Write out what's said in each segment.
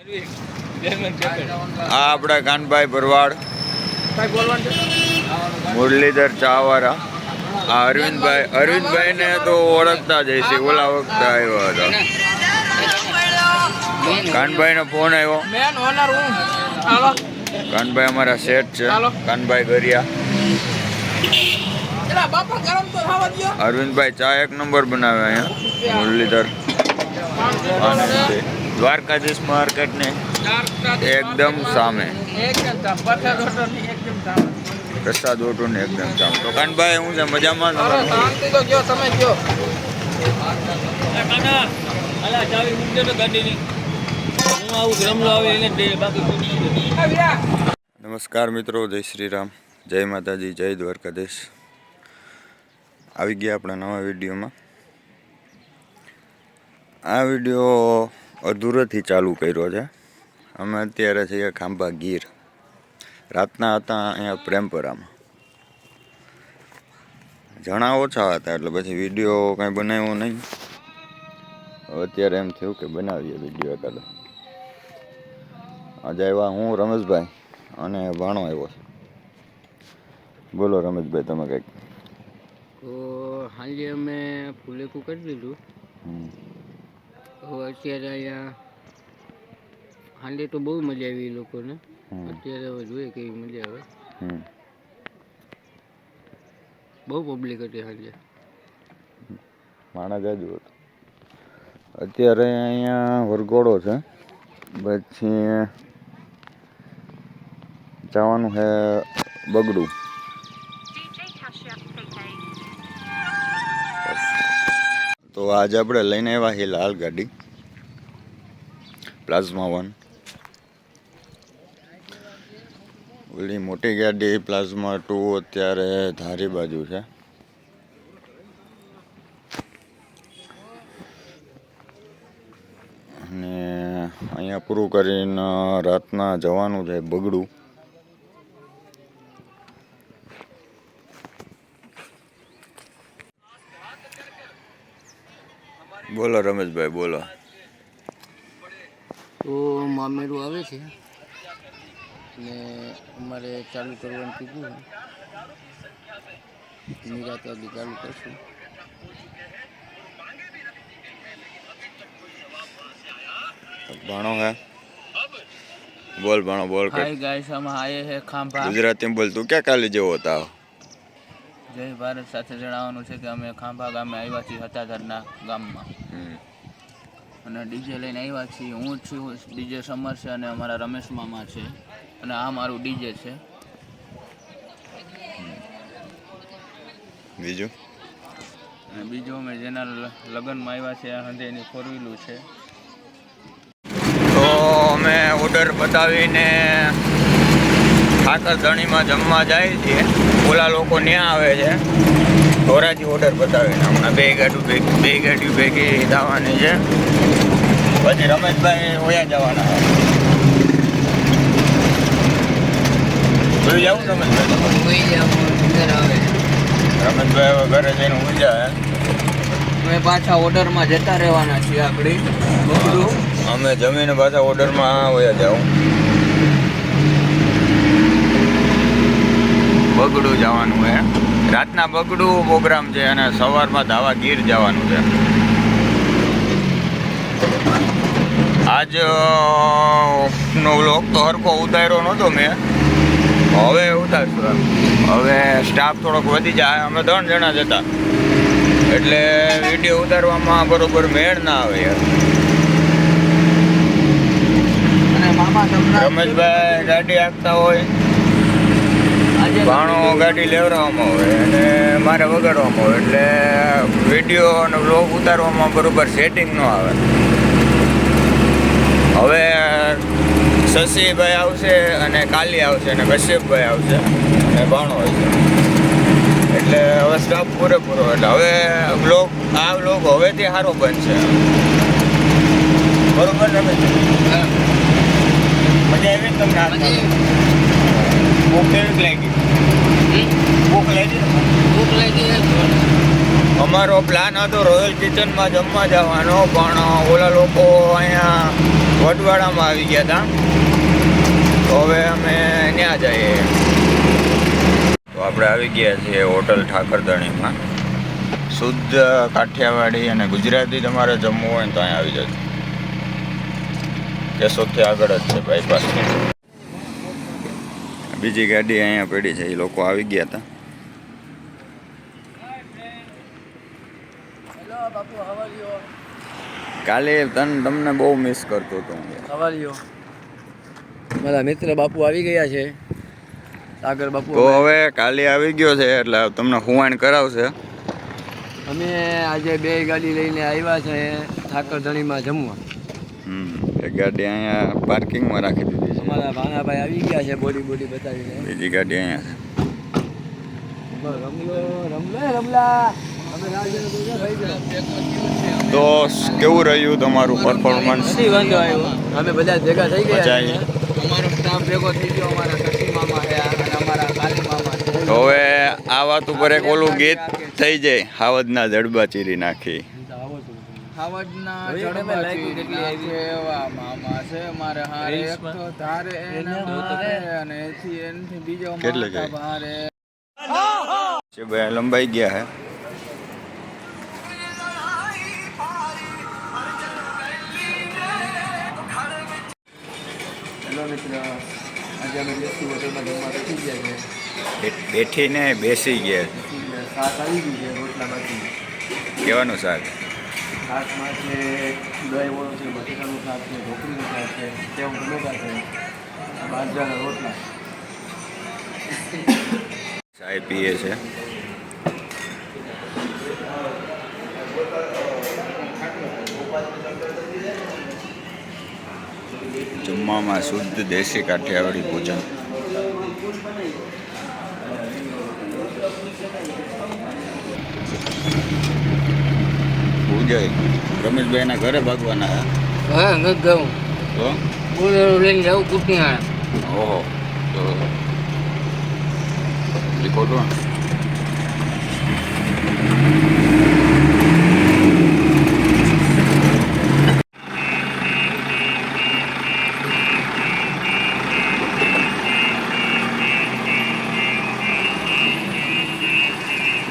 આ આપણા કાનભાઈ ભરવાડ, મુરલીધર ચાવારા, આ અરવિંદભાઈ ને તો ઓળખતા જ હશે, ઓલા વખતે આવ્યો હતો. કાનભાઈ નો ફોન આવ્યો. કાનભાઈ અમારા શેઠ છે, કાનભાઈ ગરિયા. અરવિંદભાઈ ચા 1 નંબર બનાવે અહીંયા. મુરલીધર દ્વારકાધીશ માર્કેટ ને એકદમ સામે, પ્રસાદ ઓટો ને એકદમ સામે. તો કાનભાઈ હું છે મજામાં? નમસ્કાર મિત્રો, જય શ્રી રામ, જય માતાજી, જય દ્વારકાધીશ. આવી ગયા આપણા નવા વિડીયોમાં. આ વિડીયો અધૂરેથી ચાલુ કર્યો છે. અમે અત્યારે છીએ ખાંભા ગીર. રાતના હતા અહીંયા પ્રેમપરામાં. જણા ઓછા હતા એટલે પછી વિડીયો કાંઈ બનાવ્યો નહીં. અત્યારે એમ થયું કે બનાવીએ વિડીયો એકાદો. આજે આવ્યા હું, રમેશભાઈ અને ભાણો આવ્યો છે. બોલો રમેશભાઈ, તમે કંઈક. તો સાંજે અમે ફૂલેકું કરી દીધું. હવે અત્યારે અહીંયા સાંજે તો બહુ મજા આવી એ લોકોને. અત્યારે હવે જોઈએ કેવી મજા આવે. બહુ પબ્લિક હતી સાંજે, માણસ જાજુ હતું. અત્યારે અહીંયા વરઘોડો છે, પછી જવાનું છે બગડું. તો આજે આપણે લઈને આવ્યા છીએ લાલ ગાડી, પ્લાઝમા 1. ઓલી મોટી ગાડી પ્લાઝમા 2 અત્યારે ધારી બાજુ છે. અને અહીંયા પૂરું કરીને રાતના જવાનું છે બગડું. બોલો રમેશભાઈ, બોલો. તો મામેરું આવે છે ને અમારે ચાલુ કરવાનું કીધું. નિરાતે બી ચાલુ કરશું. ભાણો હે, બોલ ભાણો, બોલ. હાય ગાઈસ, हम आए हैं खांभा. ગુજરાતી બોલ. તું ક્યાં કાલે જેવો હતા? જય ભારત સાથે જણાવવાનું છે કે અમે ખાંભા ગામે આવ્યા છીએ, હતાધરના ગામમાં. અને ડીજે લઈને આવ્યા છીએ. હું જ છું ડીજે સમર છે અને અમારા રમેશ મામા છે, અને આ મારું ડીજે છે. બીજું અને બીજું અમે જેના લગ્નમાં આવ્યા છે આ હંધે એની 4 વ્હીલું છે. તો અમે ઓર્ડર બતાવીને ઠાકર ધણીમાં જમવા જાય છીએ. ઓલા લોકો ત્યાં આવે છે ધોરાજી. ઓર્ડર બતાવીને હમણાં બે ગાડીઓ ભેગી દાવાની છે. પછી રમેશભાઈ હોયા જવાના. જોઈ જાઉં રમેશભાઈ? રમેશભાઈ હવે ઘરે જઈને ઊંઝા અમે પાછા ઓર્ડરમાં જતા રહેવાના છીએ. આપણે અમે જમીને પાછા ઓર્ડરમાં હોયા જાઉં. બગડું જવાનું છે. રાતના બગડું પ્રોગ્રામ છે અને સવારમાં ધાવા ગીર જવાનું છે. આજ નો વ્લોગ તો હરખો ઉતાર્યો નહોતો મેં, હવે ઉતારશું. હવે સ્ટાફ થોડોક વધી જાય. અમે 3 જણા જ હતા એટલે વિડીયો ઉતારવામાં બરોબર મેળ ના આવે યાર. રમેશભાઈ ગાડી હાંકતા હોય, ભાણો ગાડી લેવડાવવામાં હોય અને મારે વગાડવામાં હોય, એટલે વિડીયો અને વ્લોગ ઉતારવામાં બરોબર સેટિંગ ન આવે. હવે શશીભાઈ આવશે અને કાલી આવશે અને કશ્યપભાઈ આવશે અને ભાણો આવશે, એટલે હવે સ્ટાફ પૂરેપૂરો. એટલે હવે આ વ્લોગ હવેથી સારો બનશે. બરોબર રમેશ? મજા આવી તમને? ભૂખ કેવી લાગી? ભૂખ લાગી? અમારો પ્લાન હતો રોયલ કિચનમાં જમવા જવાનો, પણ ઓલા લોકો અહીંયા વડવાડામાં આવી ગયા હતા, તો હવે અમે ત્યાં જઈએ. તો આપણે આવી ગયા છીએ હોટલ ઠાકરધણીમાં. શુદ્ધ કાઠિયાવાડી અને ગુજરાતી તમારે જમવું હોય ને તો અહીંયા આવી જજો. કેશોદથી આગળ જ છે બાયપાસ. બીજી ગાડી અહીંયા પડી છે, એ લોકો આવી ગયા હતા. કાલે તમને બહુ મિસ કરતો હતો હું. મારા મિત્ર બાપુ આવી ગયા છે, સાગર બાપુ. તો હવે કાલે આવી ગયો છે એટલે તમને હુવાણ કરાવશે. અમે આજે 2 ગાડી લઈને આવ્યા છે ઠાકરધણીમાં જમવા. એક ગાડી અહીંયા પાર્કિંગમાં રાખી દીધી છે. અમારા ભાણાભાઈ આવી ગયા છે બોડી બતાવીને. બીજી ગાડી અહીંયા છે. તો કેવું રહ્યું તમારું પરફોર્મન્સ? વાંધો આવ્યો, અમે બધા ભેગા થઈ ગયા. અમારો સ્ટાફ ભેગો થઈ ગયો. અમારા શશી મામા છે અને અમારા કાલી મામા છે. તો હવે આ વાત ઉપર એક ઓલું ગીત થઈ જાય, હાવજના જડબા ચીરી નાખી. ખાવડના જડબા ચીરી નાખે એવા મામા છે મારે હારે. એક તો ધારે એને મારે અને એથી બીજો માતા ભારે છે. ભાઈ લંબાઈ ગયા હે. હેલો મિત્ર, આજે અમે દેશી હોટલમાં જમવા બેસી ગયા છે. બેઠીને બેસી ગયા. શાક આવી ગયું છે, રોટલા બાકી. કેવાનું શાક? શાકમાં છે દહીંવાળું છે, બટેકાનું શાક છે, ઢોકળીનું શાક છે, સેવ ટમેટા છે, બાજરાના રોટલા. ચાય પીએ છે. જમવામાં શુદ્ધ દેશી કાઠિયાવાડી ભોજન. ઉજય રમેશભાઈના ઘરે ભાગવાના. હા, નથી ગયું તો બોલેરો લઈને જાઉં કુટિયાણા. ઓહો, તો ખોટું.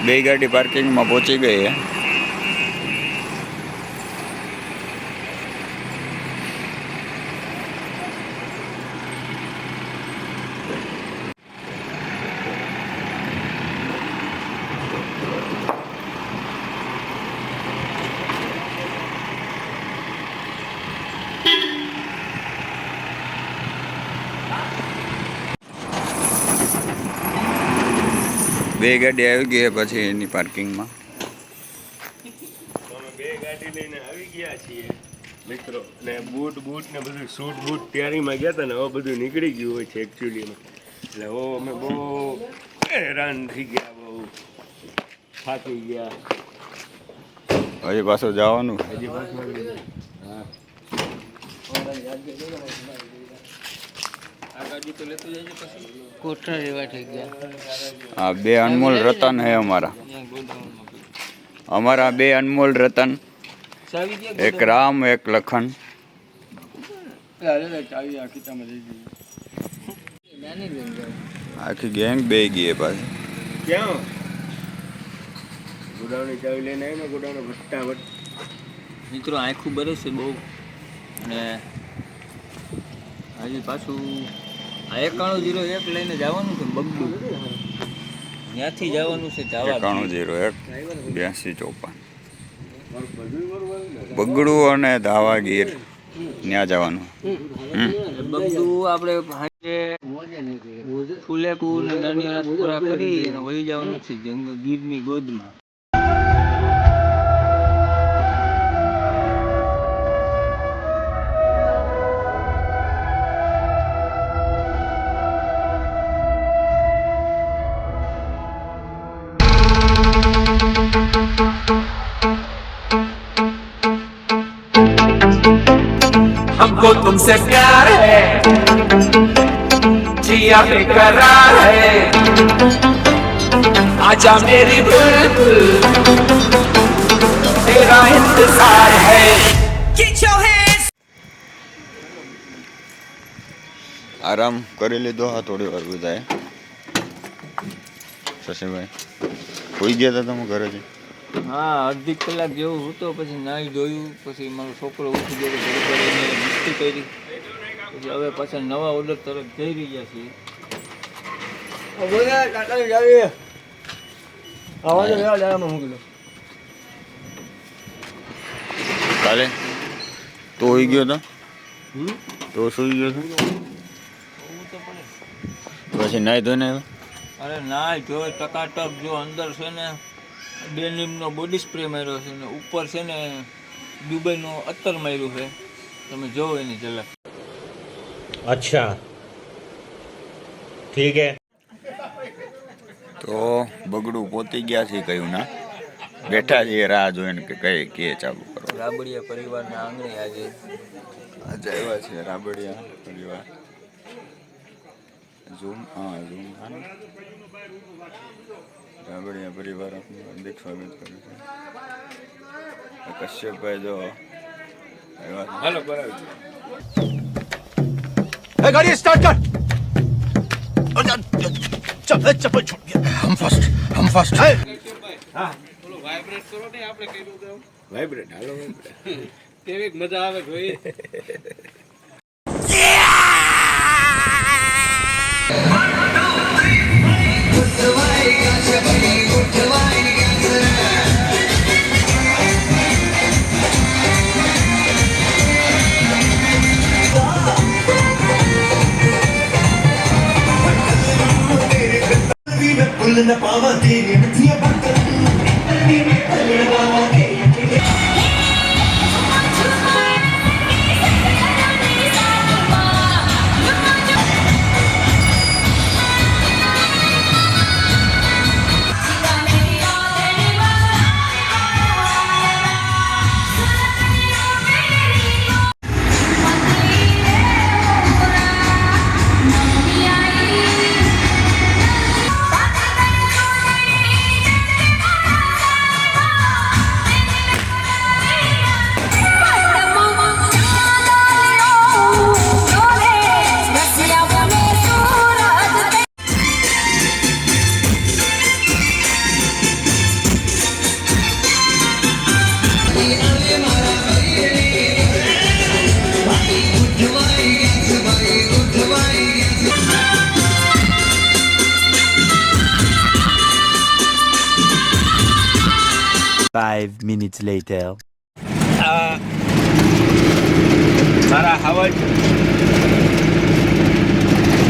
બે ગાડી પાર્કિંગમાં પહોંચી ગઈ છે. બે ગાડી આવી ગઈ પછી એની પાર્કિંગમાં. અમે 2 ગાડી લઈને આવી ગયા છીએ મિત્રો, ને બૂટ ને બધું શૂટ બૂટ તૈયારીમાં ગયા હતા ને હવે બધું નીકળી ગયું હોય છે એકચ્યુઅલીમાં. એટલે હવે અમે બહુ હેરાન થઈ ગયા, બહુ થાકી ગયા. હજી પાછું જવાનું. હજી પાછું હા કોઠા જેવા થઈ ગયા. હા, 2 અનમોલ રતન હે અમારા. 2 અનમોલ રતન, એક રામ એક લખન. આખી ગેંગ બે ગઈ પાછી. ક્યાં ગોડાઉનની ચાવી લઈને આવીને ગોડાઉન ફટાફટ. મિત્રો આખું બરસ છે બહુ, અને હજી પાછું આ 9101 લઈને જવાનું છે બગડું. ત્યાંથી જવાનું છે જવા 9101 8254 બગડું અને ધાવાગીર ત્યાં જવાનું. બગડું આપણે હાજે ફુલેકુર ને નાની પૂરા કરી અને વહી જવાનું છે ગીરની ગોદમાં. हमको तुमसे प्यार है, जिया बेकरार है, आजा मेरी बुलबुल, तेरा इंतजार है. Get your hands. આરામ કરી લીધો હા થોડી વાર બધાએ. શશીભાઈ હોઈ ગયા હતા તમે ઘરેથી? હા, અડધી કલાક જેવું હતો, પછી નાહી ધોયું, પછી મારો છોકરો ઉઠી ગયો, ઘડી ઘડી એને મસ્તી કરી, પછી હવે પાછા નવા ઓર્ડર તરફ જઈ રહ્યા છીએ. કાલે તો હોઈ ગયો હતો? તો સુઈ ગયો હતો? પછી નાહી ધોઈને આવ્યો? અરે નાહી ધોઈ ટકાટક, જો અંદર છે ને ડેનિમનો બોડી સ્પ્રે માર્યો છે ને ઉપર છે ને દુબઈનો અત્તર માર્યું છે, તમે જોવો એની ઝલક. अच्छा ठीक है. તો બગડું પોતી ગયા છે કયું ના, બેઠા છીએ રાહ જોઈને કે કઈ કે ચાલુ કરો. રાબડિયા પરિવારના આંગણે આજે આજે આવ્યા છે રાબડિયા પરિવાર. ઝૂમ ઝૂમ રાબડિયા પરિવાર આપનું હાર્દિક સ્વાગત કરે છે. કશ્યપભાઈ જો આવ્યા છે. હાલો બરાબર. गाड़ी स्टार्ट कर. चप्पल चप्पल छूट गया. हम फर्स्ट. વાઇબ્રેટ હાલો વાઇબ્રેટ. Five minutes later. મારા હવા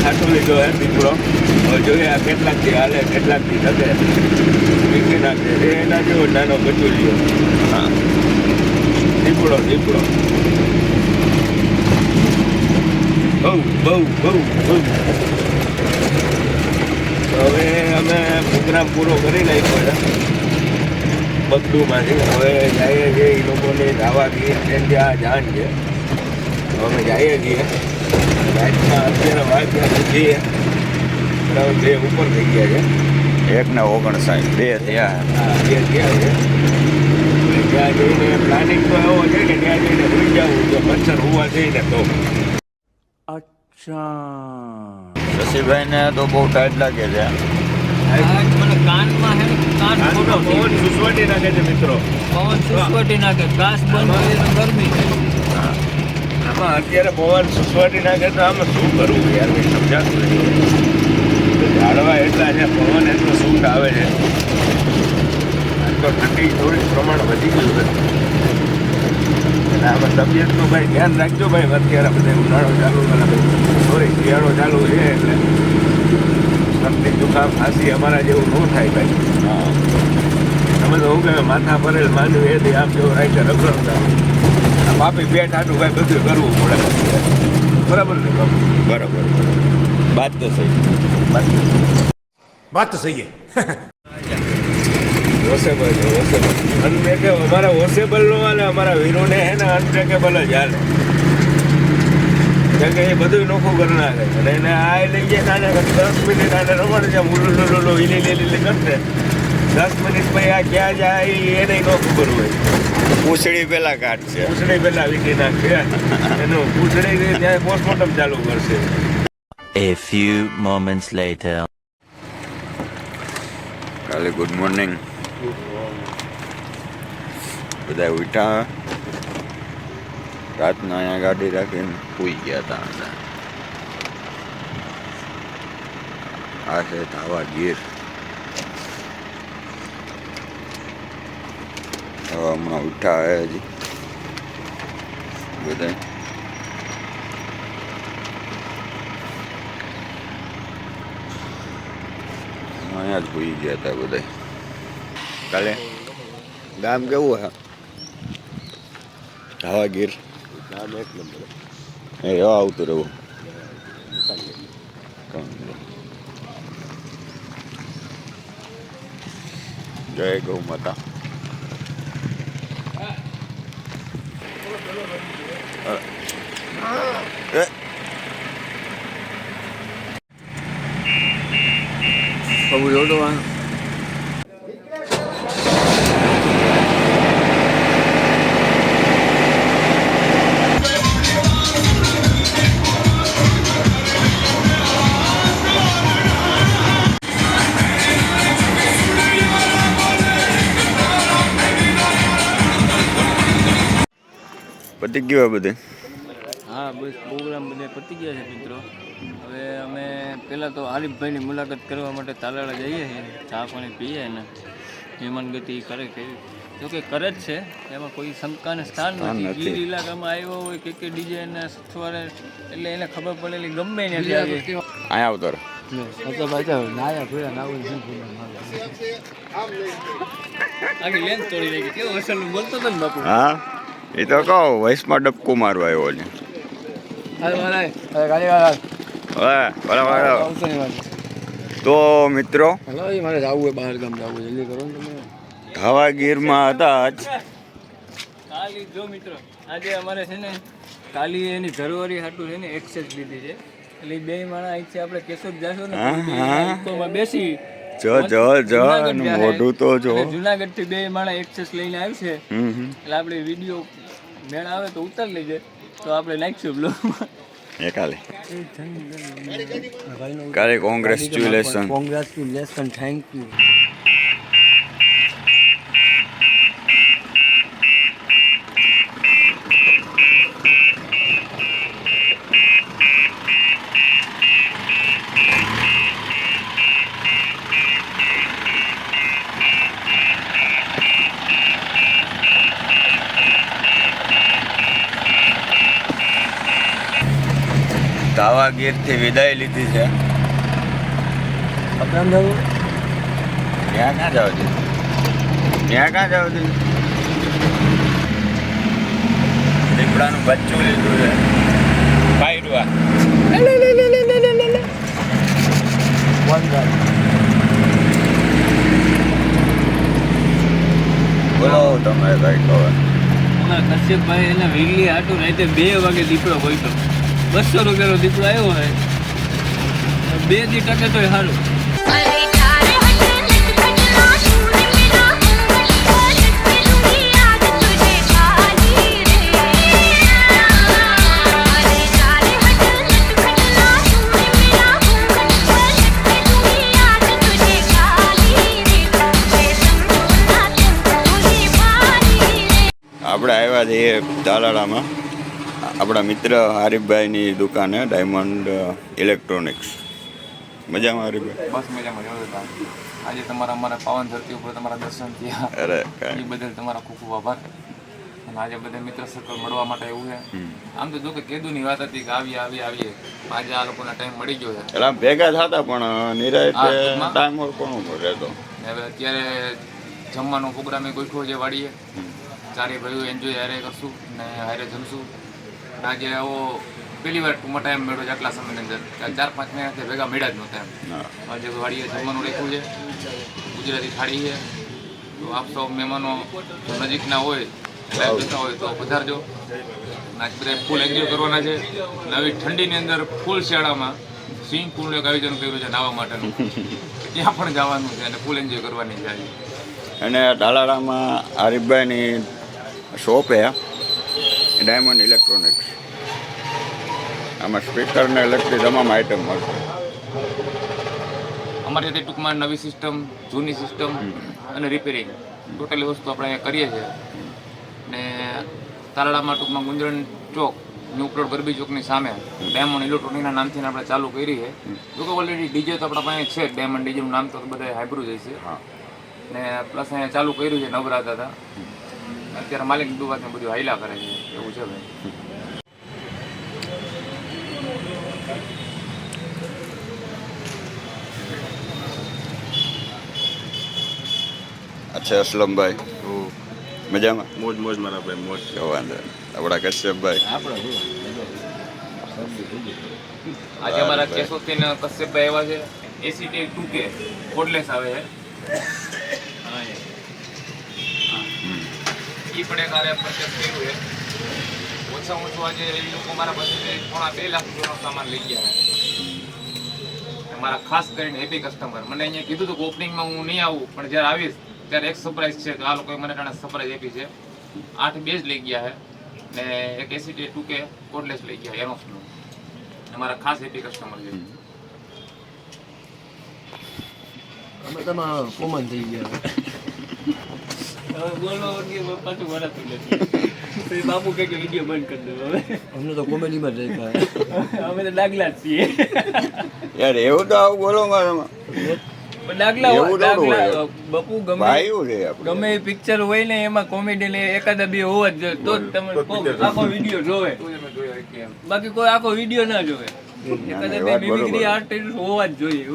ખાટું લીધો હે દીકરો. હવે જોઈએ આ કેટલાકથી હાલે, કેટલાકથી થશે વીખી નાખે. એના જેવો નાનો બચું લ્યો. હા, દીપડો દીપડો. બહુ હવે અમે પ્રોગ્રામ પૂરો કરી નાખ્યો છે બગડુમાંથી. હવે જઈએ છીએ એ લોકોને ધાવા ગઈએ ત્યાં જાણ છે. તો અમે જઈએ છીએ રાતના 11 વાગ્યા સુધી. બરાબર, 2 ઉપર થઈ ગયા છે. 1:59 2 થયા. હા, 2 થયા છે. એટલે ત્યાં જઈને પ્લાનિંગ તો એવો છે કે ત્યાં જઈને ભૂલી જવું જો મચ્છર હોવા જઈને તો. શશીભાઈને તો બહુ ટાઈટ લાગે છે. મને કાનમાં હે કાન ફોટો પવન સુસવાટી નાખે છે મિત્રો. પવન સુસવાટી નાખે, ઘાસ બંધ હોય તો ગરમી. આમાં અત્યારે પવન સુસવાટી નાખે તો આમાં શું કરવું યાર, કંઈ સમજાતું નથી. ઝાડવા એટલા છે, પવન એટલો સૂટ આવે છે. આજ તો ઠંડી થોડીક પ્રમાણ વધી ગયું છે. એટલે આમાં તબિયતનું ભાઈ ધ્યાન રાખજો ભાઈ. અત્યારે બધા ઉનાળો ચાલુ સોરી શિયાળો ચાલુ છે એટલે શરદી જુખામ ખાંસી અમારા જેવું ન થાય ભાઈ. હા, તમે તો હું કહે માથા ભરેલ માંડવી એથી આમ જેવું રાખે રગડતા. આમ આપી પેટ આટું ભાઈ બધું કરવું પડે. બરાબર ને બાબુ? બરાબર. બાત તો સહી. बात तो सही है. વોસેબલ છે વોસેબલ. અનબ્રેકેબલ અમારા વોસેબલ નો હાલે, અમારા વીરોને હે ને અનબ્રેકેબલ જ હાલે. કેમ કે એ બધું નોખું કરી નાખે. અને એને આ લઈ જાય નાને 10 મિનિટ આને રમણ છે ઉલુલુલુલુ હિલી લીલી કરશે. 10 મિનિટ પછી આ ક્યાં જાય એને ન ખબર હોય. પૂંછડી પેલા કાઢશે. પૂછડી પેલા વીટી નાખશે એનું પૂછડી ત્યાં પોસ્ટમોર્ટમ ચાલુ કરશે. A few moments later. કાલે ગુડ મોર્નિંગ. બધા ઉઠ્યા, રાતના અહીંયા ગાડી રાખીને સૂઈ ગયા હતા અંદર. આ છે ધાવા ગીર. હવે હમણાં ઉઠ્યા હે હજી બધા. અહીંયા જ સૂઈ ગયા હતા બધા. કાલે ગામ કેવું હે? ધાવા ગીર નામ એક નંબર. એ એવા આવતું રહેવું. જય ગૌ માતા. બબુ જોડવાનું પતી ગયું બધે. હા બસ પ્રોગ્રામ બધે પતી ગયા છે મિત્રો. હવે અમે પહેલાં તો આરીફભાઈની મુલાકાત કરવા માટે તાલાળા જઈએ છીએ, ચા પાણી પીએ ને મહેમાન ગતિ કરે કેવી, જોકે કરે જ છે, એમાં કોઈ શંકાને સ્થાન નથી. ગીર ઇલાકામાં આવ્યો હોય કે ડીજે ને સથવારે એટલે એને ખબર પડેલી ગમે નથી આવી. અહીંયા આવતો રહે. આખી લેન્સ તોડી નાખી. કેવું અસલનું બોલતો હતો ને બાપુ. હા એ તો કહો વયસમાં ડબકું મારવા આવ્યો છે. તો મિત્રો મારે જવું હોય બહાર ગામ જવું જલ્દી કરો ને તમે. ધાવા ગીરમાં હતા આજ. કાલી જો મિત્રો આજે અમારે છે ને કાલી એની જરૂરી હાટું છે ને એક્સેસ લીધી છે. એટલે બે માણસ અહીંથી આપણે કેશોદ જાશું ને ઇકોમાં બેસી જો મોઢું તો જો. જુનાગઢ થી બે માણસ એક્સેસ લઈને આવશે. એટલે આપણે વિડીયો મેળ આવે તો ઉતારી લેજે, તો આપણે નાખીશું બ્લોગમાં. એ કાલે કોંગ્રેચ્યુલેશન. Congratulation, thank you. ધાવા ગીરથી વિદાય લીધી છે. કપડાં જવું ત્યાં ક્યાં જાવ છે? ત્યાં ક્યાં જાવ છે? દીપડાનું બચ્ચું લીધું છે. પાયરુઆ બોલો તમે કઈ કહો. અમારા કશ્યપભાઈ એને વેલી હાટું રાતે 2 વાગે દીપડો ગોઈતો. 200 રૂપિયાનો દીપડો આવ્યો હોય, 2 દી ટકે તો સારું. આપણે આવ્યા છીએ તાલાળામાં આપણા મિત્ર હરીફભાઈની દુકાને, ડાયમંડ ઇલેક્ટ્રોનિક્સ. મજામાં હરીફભાઈ? બસ મજામાં જોયું. આજે અમારા પાવન ધરતી ઉપર તમારા દર્શન થયા. અરે એ બદલ તમારા ખૂબ ખૂબ આભાર. અને આજે બધા મિત્ર સર્કલ મળવા માટે એવું છે. આમ તો જો કે કેદુની વાત હતી કે આવીએ આજે આ લોકોને ટાઈમ મળી ગયો છે. એટલે ભેગા થતા પણ નિરાયતે ટાઈમ હોય કોણ રહેતો. હવે અત્યારે જમવાનો પ્રોગ્રામ એ ગોઠવો છે વાડીએ. ચારે ભાઈઓ એન્જોય હારે કરશું ને હારે જમશું. આજે આવો પહેલી વાર ટૂંકમાં ટાઈમ મળ્યો છે આટલા સમયની અંદર. 4-5 મહિનાથી ભેગા મળ્યા જ નહોતા એમ. આજે વાડીએ જમવાનું રાખ્યું છે, ગુજરાતી થાળી છે. તો આપ સૌ મહેમાનો નજીકના હોય જતા હોય તો પધારજો. આજ બધા ફૂલ એન્જોય કરવાના છે. નવી ઠંડીની અંદર ફૂલ શિયાળામાં સ્વિમિંગ પુલનું એક આયોજન કર્યું છે નાહવા માટેનું. ત્યાં પણ જવાનું છે અને ફૂલ એન્જોય કરવાની છે આજે. અને તાલાળામાં હરીફભાઈની શોપ હે ડાયમંડ ઇલેક્ટ્રોનિક્સ. આમાં સ્પીકરને લગતી તમામ આઈટમ મળશે. અમારી સાથે ટૂંકમાં નવી સિસ્ટમ, જૂની સિસ્ટમ અને રિપેરિંગ ટોટલી વસ્તુ આપણે અહીંયા કરીએ છીએ. ને તાલાળામાં ટૂંકમાં ગુંજરણ ચોક ન્યૂ પ્લોટ ગરબી ચોકની સામે ડાયમંડ ઇલેક્ટ્રોનિકના નામથી આપણે ચાલુ કરી છે. જોકે ઓલરેડી ડીજે તો આપણા પાસે છે, ડાયમંડ ડીજેનું નામ તો બધા હાઇબ્રુડ જ છે. ને પ્લસ અહીંયા ચાલુ કર્યું છે નવરાત્રા હતા. અત્યારે માલિક દુવાને બધું હાઈલા કરે છે એવું છે ભાઈ. અચ્છા અસલમભાઈ મજામાં? મોજ મોજ મારા ભાઈ મોજ. વાંધો નહીં. આપણા કશ્યપભાઈ આજે અમારા કેશોદથી કશ્યપભાઈ આવ્યા છે. એસીટી 2K કોડલેસ આવે છે. એ પણ એક આરે પરચેસ કર્યું છે. ઓછામાં ઓછું આજે એ લોકો મારા પાસેથી 2.5 લાખ રૂપિયાનો સામાન લઈ ગયા છે. મારા ખાસ કરીને હેપી કસ્ટમર. મને અહીંયા કીધું હતું કે ઓપનિંગમાં હું નહીં આવું, પણ જ્યારે આવીશ ત્યારે એક સરપ્રાઈઝ છે. તો આ લોકોએ મને ઘણા સરપ્રાઈઝ આપી છે. 8 બેઝ લઈ ગયા છે ને એક એસીટી 2K કોડલેસ લઈ ગયા એનોસનું. અમારા ખાસ હેપી કસ્ટમર છે. અમે તમારા કોમન થઈ ગયા. બાપુ કે વિડીયો બંધ કરી દો હવે. અમને તો કોમેડીમાં જ દેખાય. અમે તો ડાગલા જ છીએ. યાર એવું તો આવું બોલો મારામાં ડાગલા એવું થોડું હોય. બાપુ ગમે ભાઈઓ છે આપણે. ગમે એ પિક્ચર હોય ને એમાં કોમેડી ને એકાદા બે હોવા જ જોઈએ તો જ તમે આખો વિડીયો જોવે. બાકી કોઈ આખો વિડીયો ના જોવે. એકાદા બે વાત બરોબર. મિમિક્રી આર્ટિસ્ટ હોવા જ જોઈએ.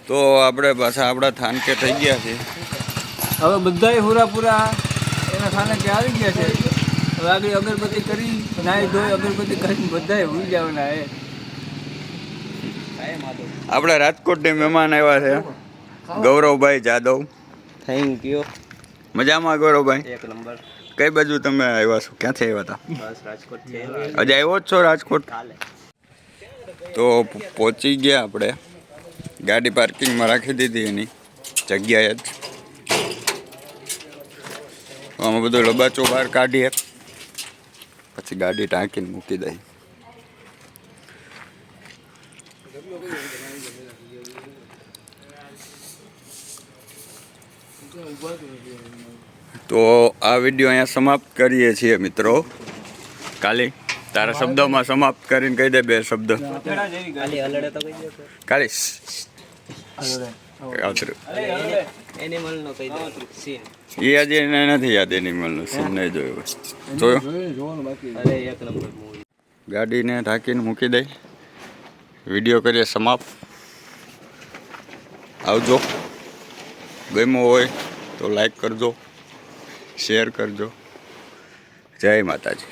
તો આપણે પાછા આપણા થાનકે થઈ ગયા છે. હવે બધાય પૂરા એના ખાને કે આવી ગયા છે. હવે આગળ અગરબત્તી કરી નાઈ ધોઈ અગરબત્તી કરીને બધાય ભૂલી જવાના હે. આપણે રાજકોટથી મહેમાન આવ્યા છે ગૌરવભાઈ જાદવ. Thank you. મજામાં ગૌરવભાઈ? એક નંબર. કઈ બાજુ તમે આવ્યા છો? ક્યાંથી આવ્યા હતા? બસ રાજકોટ છે. હજી આવ્યો જ છો રાજકોટ? તો પહોંચી ગયા આપણે. ગાડી પાર્કિંગમાં રાખી દીધી એની જગ્યાએ જ. આમાં બધું લબાચો બહાર કાઢીએ પછી ગાડી ટાંકીને મૂકી દઈએ. તો આ વિડીયો અહીંયા સમાપ્ત કરીએ છીએ મિત્રો. કાલી તારા શબ્દોમાં સમાપ્ત કરીને કહી દે 2 શબ્દ. કાલી એનિમલનો કહી દો સીન. એ આજે એને નથી યાદ એનિમલનું સીન નહીં જોયું. જોયો? અરે એક નંબર મૂવી. ગાડીને ઢાંકીને મૂકી દઈ. વિડીયો કરીએ સમાપ્ત. આવજો. ગમ્યો હોય તો લાઈક કરજો, શેર કરજો. જય માતાજી.